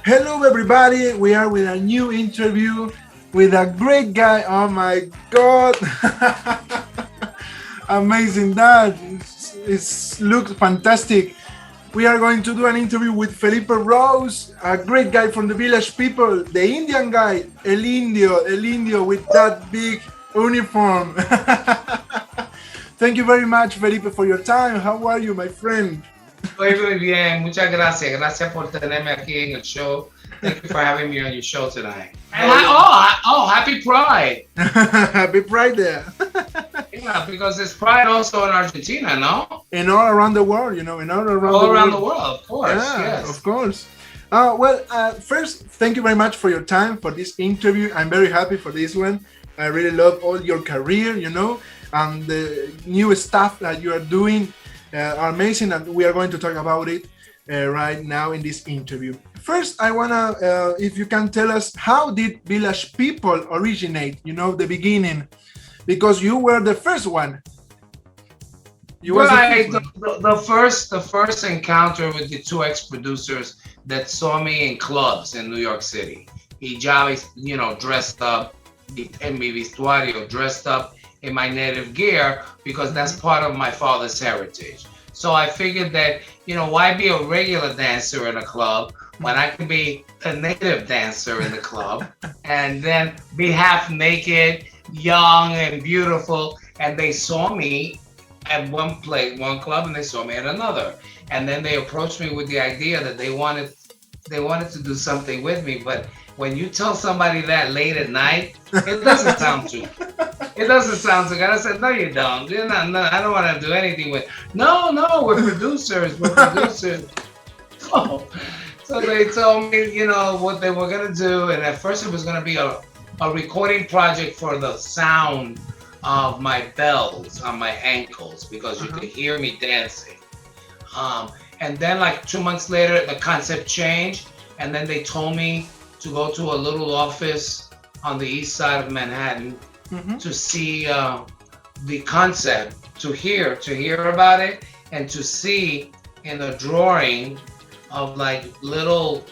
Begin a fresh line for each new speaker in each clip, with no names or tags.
Hello, everybody. We are with a new interview with a great guy. Oh my God. Amazing. That looks fantastic. We are going to do an interview with Felipe Rose, a great guy from the village people, the Indian guy, El Indio with that big uniform. Thank you very much, Felipe, for your time. How are you, my friend?
Estoy muy bien, muchas gracias. Gracias por tenerme aquí en el show. Thank you for having me on your show tonight. And
Oh, yeah.
happy Pride.
Happy Pride there.
Yeah, because it's Pride also in Argentina, no?
And all around the world, and all around the
All around the
world.
world, of course,
Yeah, of
yes.
course. First, thank you very much for your time for this interview. I'm very happy for this one. I really love all your career, and the new stuff that you are doing are amazing, and we are going to talk about it right now in this interview. First, I wanna, if you can tell us, how did Village People originate? The beginning, because you were the first one. You was the first
Right.
one.
The first encounter with the two ex-producers that saw me in clubs in New York City. Y ya, dressed up in mi vestuario, dressed up in my native gear because that's
Mhm.
part of my father's heritage. So I figured that, why be a regular dancer in a club when I can be a native dancer in the club and then be half naked, young and beautiful. And they saw me at one club, and they saw me at another. And then they approached me with the idea that they wanted to do something with me. But when you tell somebody that late at night, it doesn't sound too. It doesn't sound too good. I said, no, you don't. You're not. No, I don't want to do anything with. No, no, we're producers. We're producers. Oh. So they told me, what they were gonna do, and at first it was gonna be a recording project for the sound of my bells on my ankles because you
Uh-huh.
could hear me dancing. And then like 2 months later, the concept changed, and then they told me to go to a little office on the east side of Manhattan
Mhm.
to see the concept, to hear about it, and to see in the drawing of like little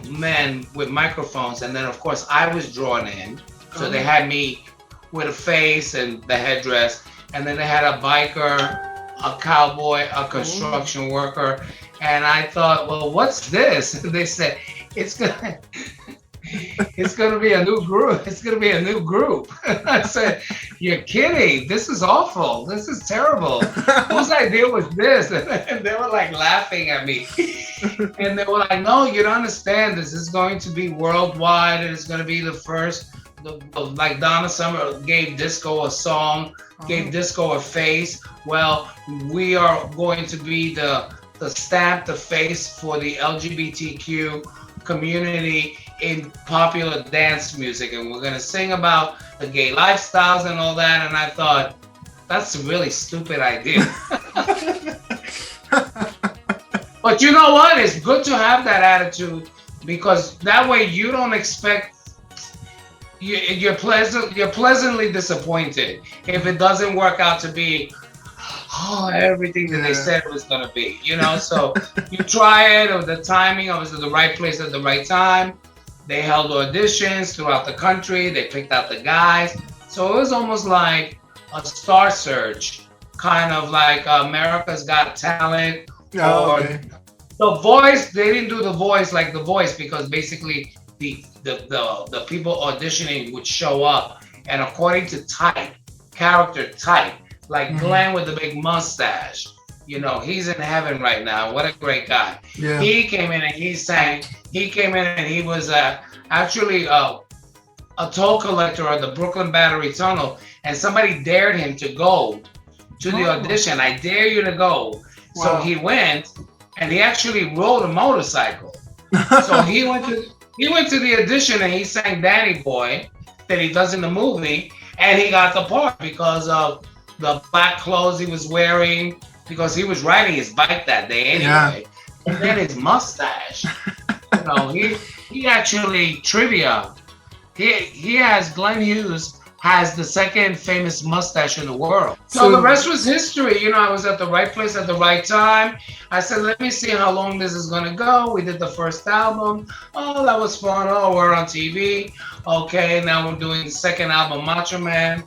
men with microphones, and then of course I was drawn in, so they
Oh.
had me with a face and the headdress, and then they had a biker, a cowboy, a
Oh.
construction worker, and I thought, well, what's this? They said it's gonna it's gonna be a new group. It's gonna be a new group. I said, you're kidding. This is awful. This is terrible. Whose idea was this? And they were like laughing at me. And they were like, no, you don't understand. This is going to be worldwide. And it's going to be the first, like Donna Summer gave disco a song, gave
Oh.
disco a face. Well, we are going to be the stamp, the face for the LGBTQ community in popular dance music. And we're going to sing about the gay lifestyles and all that. And I thought, that's a really stupid idea. But you know what? It's good to have that attitude because that way you don't expect you're pleasantly disappointed if it doesn't work out to be everything that they
Yeah.
said it was gonna be. So you try it, or the timing, I was at the right place at the right time. They held auditions throughout the country. They picked out the guys. So it was almost like a star search, kind of like America's Got Talent
Oh,
or
okay.
the Voice. They didn't do the Voice like the Voice because basically the people auditioning would show up, and according to type, character type, like
Mhm.
Glenn with the big mustache, he's in heaven right now. What a great guy.
Yeah.
He came in and he sang. He came in and he was actually a toll collector on the Brooklyn Battery Tunnel, and somebody dared him to go to the
Oh.
audition. I dare you to go. So
Wow.
he went, and he actually rode a motorcycle. So he went to the audition and he sang Danny Boy that he does in the movie, and he got the part because of the black clothes he was wearing, because he was riding his bike that day
Yeah.
anyway, and then his mustache. He actually trivia. He has Glenn Hughes has the second famous mustache in the world. So the
So
rest was history. I was at the right place at the right time. I said, let me see how long this is gonna go. We did the first album. Oh, that was fun. Oh, we're on TV. Okay, now we're doing the second album, Macho Man,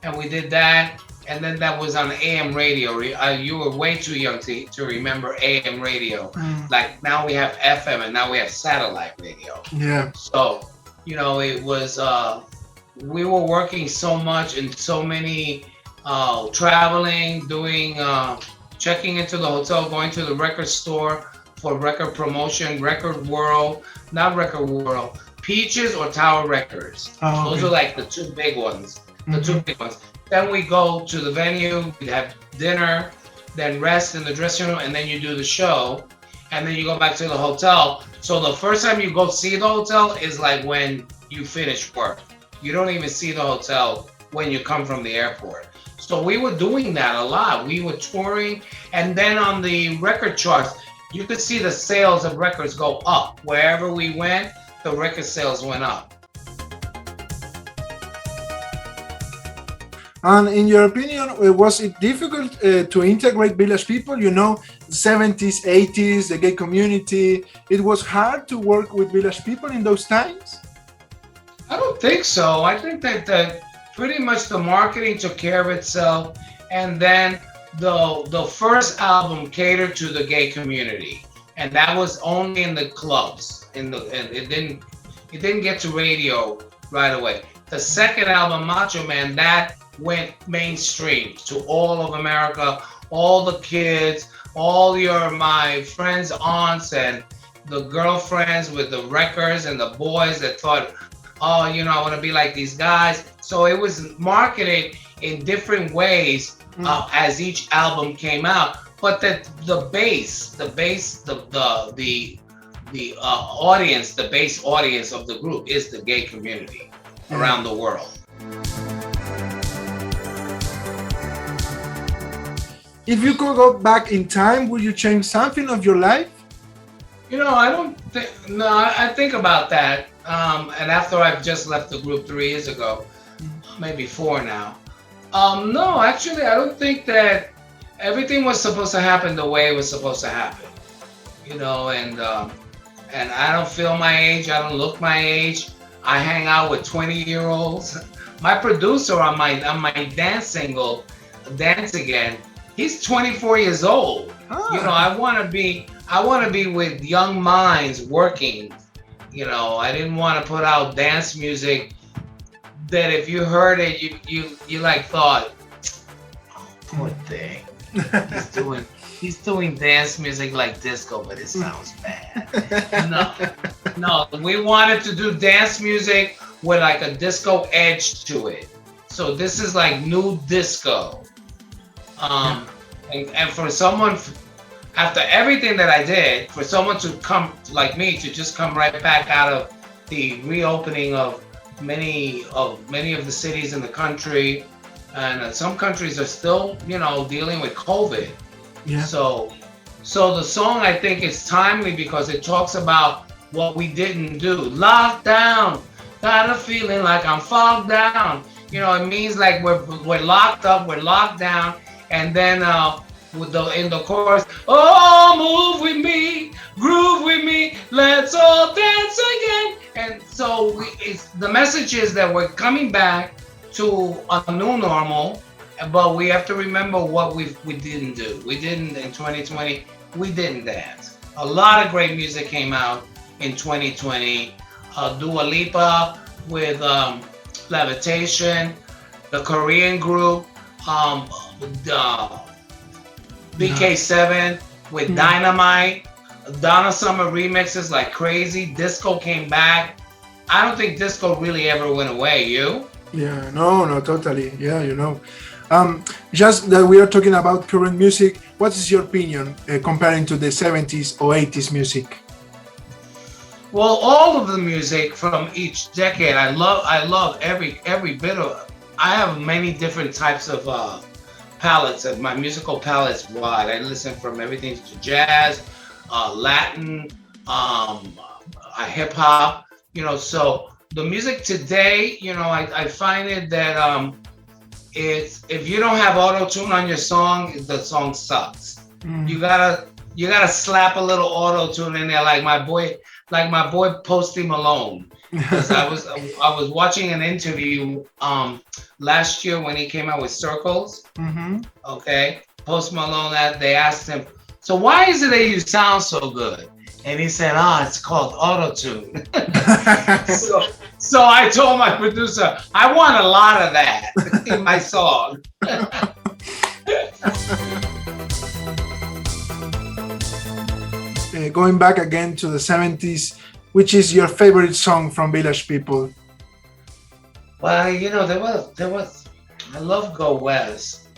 and we did that. And then that was on AM radio. You were way too young to remember AM radio. Like now we have FM and now we have satellite radio.
yeah.
So, it was, we were working so much and so many, traveling, doing, checking into the hotel, going to the record store for record promotion, not Record World, Peaches or Tower Records.
Oh,
Those
okay.
are like the two big ones. The
Mhm.
two big ones. Then we go to the venue, we have dinner, then rest in the dressing room, and then you do the show, and then you go back to the hotel. So the first time you go see the hotel is like when you finish work. You don't even see the hotel when you come from the airport. So we were doing that a lot. We were touring, and then on the record charts, you could see the sales of records go up. Wherever we went, the record sales went up.
And in your opinion, was it difficult to integrate Village People? 70s, 80s, the gay community. It was hard to work with Village People in those times?
I don't think so. I think that pretty much the marketing took care of itself, and then the first album catered to the gay community, and that was only in the clubs. And it didn't get to radio right away. The second album, Macho Man, that went mainstream to all of America, all the kids, all my friends' aunts and the girlfriends with the records and the boys that thought, oh, I want to be like these guys. So it was marketed in different ways as each album came out. But the base audience, the base audience of the group is the gay community around the world.
If you could go back in time, would you change something of your life?
I don't think. No, I think about that. And after I've just left the group 3 years ago, maybe 4 now. No, actually, I don't think that everything was supposed to happen the way it was supposed to happen. And I don't feel my age. I don't look my age. I hang out with 20-year-olds. My producer on my dance single, Dance Again, he's 24 years old. I want to be with young minds working. I didn't want to put out dance music that if you heard it, you like thought, oh, poor thing. He's doing dance music like disco, but it sounds bad. No, we wanted to do dance music with like a disco edge to it. So this is like new disco. And for someone, after everything that I did, for someone to come like me to just come right back out of the reopening of many of the cities in the country, and some countries are still, dealing with COVID.
Yeah.
So the song, I think, is timely because it talks about what we didn't do. Lockdown, got a feeling like I'm fogged down. It means like we're locked up, we're locked down, and then in the chorus, oh, move with me, groove with me, let's all dance again. And so the message is that we're coming back to a new normal, but we have to remember what we didn't do. We didn't in 2020. We didn't dance. A lot of great music came out in 2020. Dua Lipa with Levitation, the Korean group, BK7 with Dynamite, Donna Summer remixes like crazy. Disco came back. I don't think disco really ever went away. You?
Yeah, no, totally. Yeah, just that we are talking about current music. What is your opinion comparing to the 70s or 80s music?
Well, all of the music from each decade, I love every bit of it. I have many different types of palettes. My musical palette's wide. I listen from everything to jazz, Latin, hip hop. So the music today, I find it that it's if you don't have auto tune on your song, the song sucks.
Mm.
You gotta slap a little auto tune in there, like my boy Posty Malone. Because I was watching an interview last year when he came out with Circles.
Mm-hmm.
Okay, Post Malone, that they asked him, so why is it that you sound so good? And he said, it's called auto tune. So I told my producer, I want a lot of that in my song.
Going back again to the 70s, which is your favorite song from Village People?
Well, there was, I love Go West.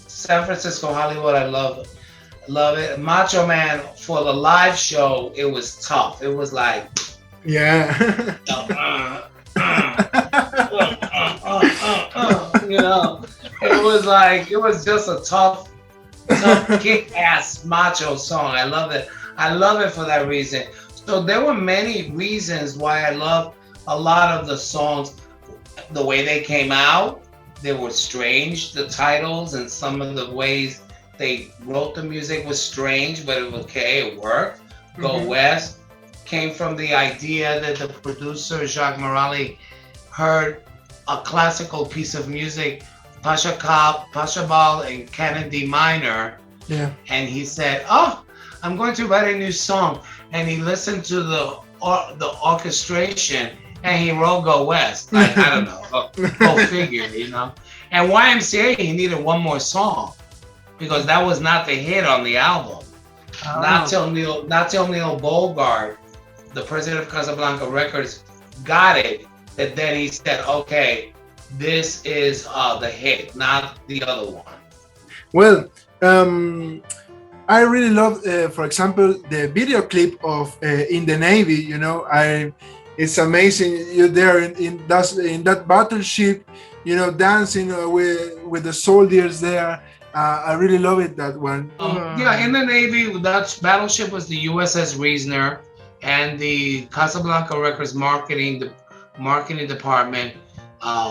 San Francisco, Hollywood, I love it. Macho Man, for the live show, it was tough. It was like,
yeah.
It was just a tough kick-ass macho song. I love it. I love it for that reason. So there were many reasons why I love a lot of the songs. The way they came out, they were strange. The titles and some of the ways they wrote the music was strange, but it was okay. It worked. Go West came from the idea that the producer Jacques Morali heard a classical piece of music, Pachelbel and Canon D minor, and he said, I'm going to write a new song. And he listened to the orchestration and he wrote Go West. Like, I don't know, go figure, And YMCA, he needed one more song because that was not the hit on the album. Not till Neil Bogart, the president of Casablanca Records, got it, that then he said, okay, this is the hit, not the other one.
Well, I really love, for example, the video clip of In the Navy. It's amazing. You're there in that battleship, dancing with the soldiers there. I really love it, that one.
In the Navy, that battleship was the USS Reasoner, and the Casablanca Records marketing department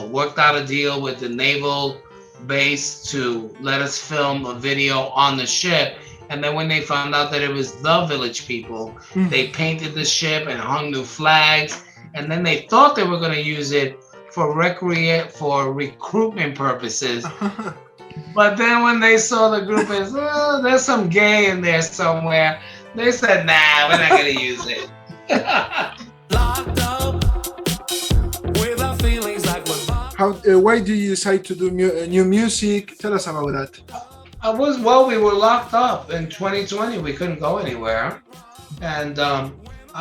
worked out a deal with the naval base to let us film a video on the ship. And then when they found out that it was the Village People, they painted the ship and hung new flags. And then they thought they were going to use it for recruitment purposes. But then when they saw the group as, there's some gay in there somewhere, they said, nah, we're not going to use it.
Locked up with our feelings like
why do you decide to do new music? Tell us about that.
We were locked up in 2020. We couldn't go anywhere. And I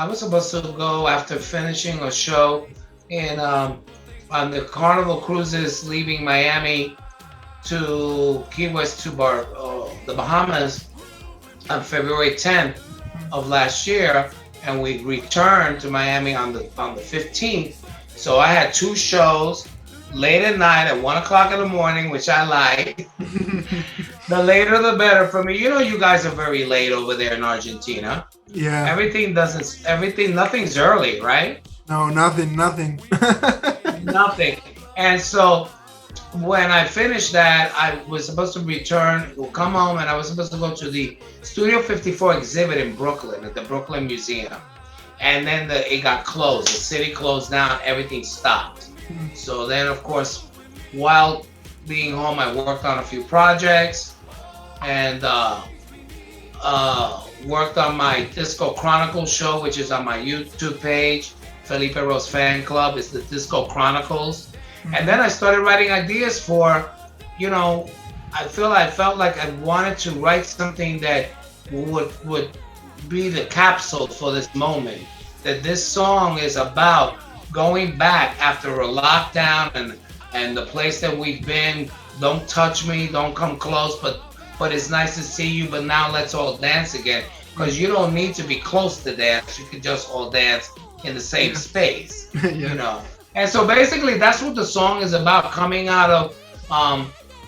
was supposed to go after finishing a show on the Carnival Cruises leaving Miami to Key West to the Bahamas on February 10th of last year. And we returned to Miami on the 15th. So I had two shows late at night at 1 o'clock in the morning, which I like. The later the better for me. You guys are very late over there in Argentina.
Yeah.
Nothing's early, right?
No, nothing.
Nothing. And so when I finished that, I was supposed to come home, and I was supposed to go to the Studio 54 exhibit in Brooklyn at the Brooklyn Museum. And then it got closed. The city closed down. Everything stopped. So then, of course, while being home, I worked on a few projects and worked on my Disco Chronicles show, which is on my YouTube page. Felipe Rose Fan Club is the Disco Chronicles. And then I started writing ideas for, I felt like I wanted to write something that would be the capsule for this moment. That this song is about going back after a lockdown and the place that we've been. Don't touch me, don't come close, but it's nice to see you, but now let's all dance again. Because you don't need to be close to dance, you can just all dance in the same space, And so basically that's what the song is about, coming out of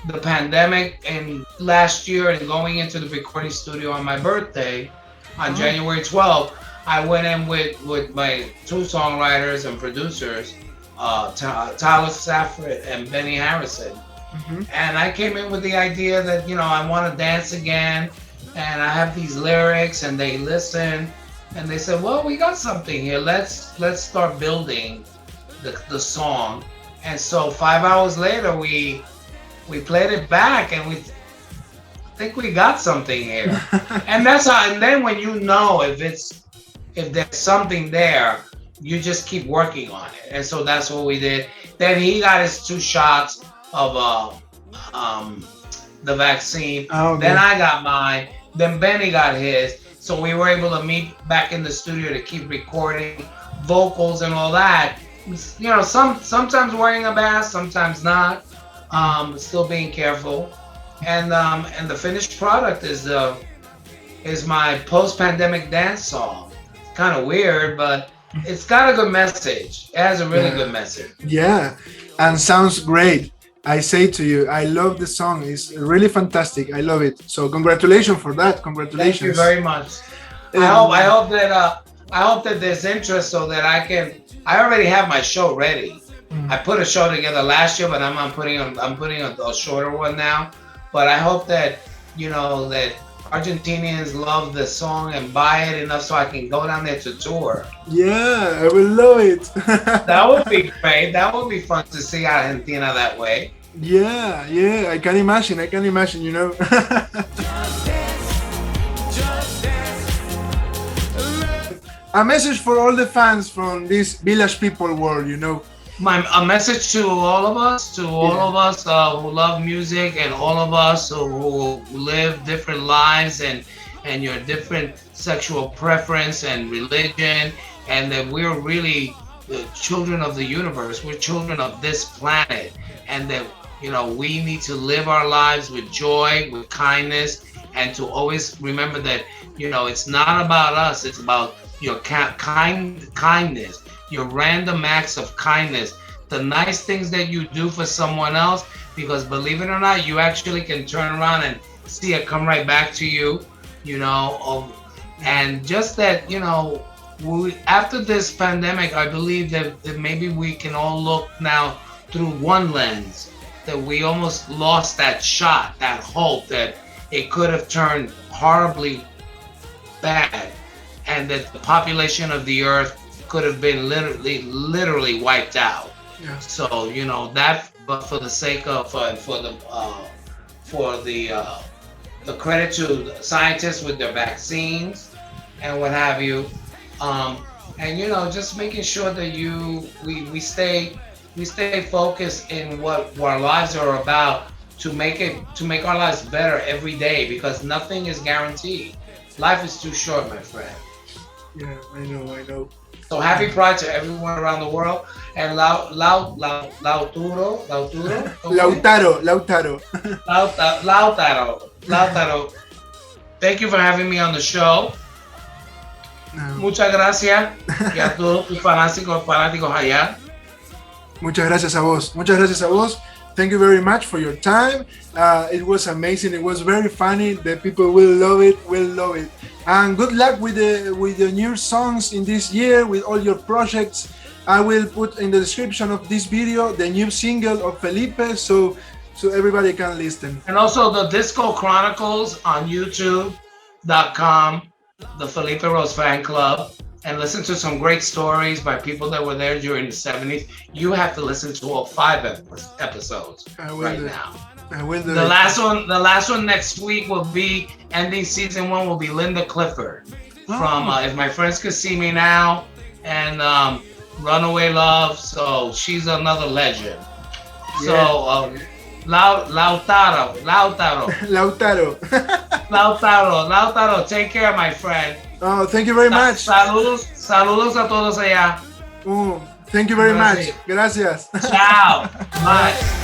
the pandemic and last year and going into the recording studio on my birthday on January 12th. I went in with my two songwriters and producers, Tyler Safford and Benny Harrison. And I came in with the idea that, you know, I want to dance again, and I have these lyrics, and they listened, and they said, well, we got something here. Let's start building the song. And so 5 hours later, we played it back, and we think we got something here. And that's how. And then when you know if there's something there, you just keep working on it. And so that's what we did. Then he got his 2 shots of the vaccine.
Oh, okay.
Then I got mine. Then Benny got his. So we were able to meet back in the studio to keep recording vocals and all that. You know, sometimes wearing a mask, sometimes not. Still being careful. And the finished product is my post-pandemic dance song. Kind of weird, but it's got a good message. It has a really good message.
Yeah, and sounds great. I say to you, I love the song. It's really fantastic. I love it. So congratulations for that. Congratulations.
Thank you very much. I hope that there's interest so that I already have my show ready. I put a show together last year, but I'm putting a shorter one now. But I hope that, you know, that Argentinians love the song and buy it enough so I can go down there to tour.
Yeah, I will love it.
That would be great. That would be fun to see Argentina that way.
Yeah, I can imagine, you know. A message for all the fans from this Village People world, you know.
A message to all of us, who love music, and all of us who live different lives and your different sexual preference and religion, and that we're really the children of the universe. We're children of this planet, and that, you know, we need to live our lives with joy, with kindness, and to always remember that, you know, it's not about us. It's about your kindness. Your random acts of kindness, the nice things that you do for someone else, because believe it or not, you actually can turn around and see it come right back to you, you know. And just that, you know, after this pandemic, I believe that maybe we can all look now through one lens, that we almost lost that shot, that hope that it could have turned horribly bad, and that the population of the earth could have been literally wiped out.
Yeah.
So, you know, that, but for the sake of for the credit to scientists with their vaccines and what have you, and, you know, just making sure that we stay focused in what our lives are about, to make our lives better every day, because nothing is guaranteed. Life is too short, my friend.
Yeah, I know.
So happy Pride to everyone around the world. And Lautaro. Thank you for having me on the show.
No.
Muchas gracias. Y a todos tus fanáticos allá.
Muchas gracias a vos. Thank you very much for your time. It was amazing. It was very funny. The people will love it. And good luck with the new songs in this year, with all your projects. I will put in the description of this video the new single of Felipe, so everybody can listen.
And also the Disco Chronicles on YouTube.com, the Felipe Rose Fan Club, and listen to some great stories by people that were there during the 70s. You have to listen to all 5 episodes right now.
I will do
the
it.
last one next week will be ending season 1 will be Linda Clifford from If My Friends Could See Me Now and Runaway Love. So she's another legend.
Yeah.
So Lautaro. Take care, my friend.
Oh, thank you very much.
Saludos a todos allá.
Thank you very much. Gracias.
Ciao. Bye.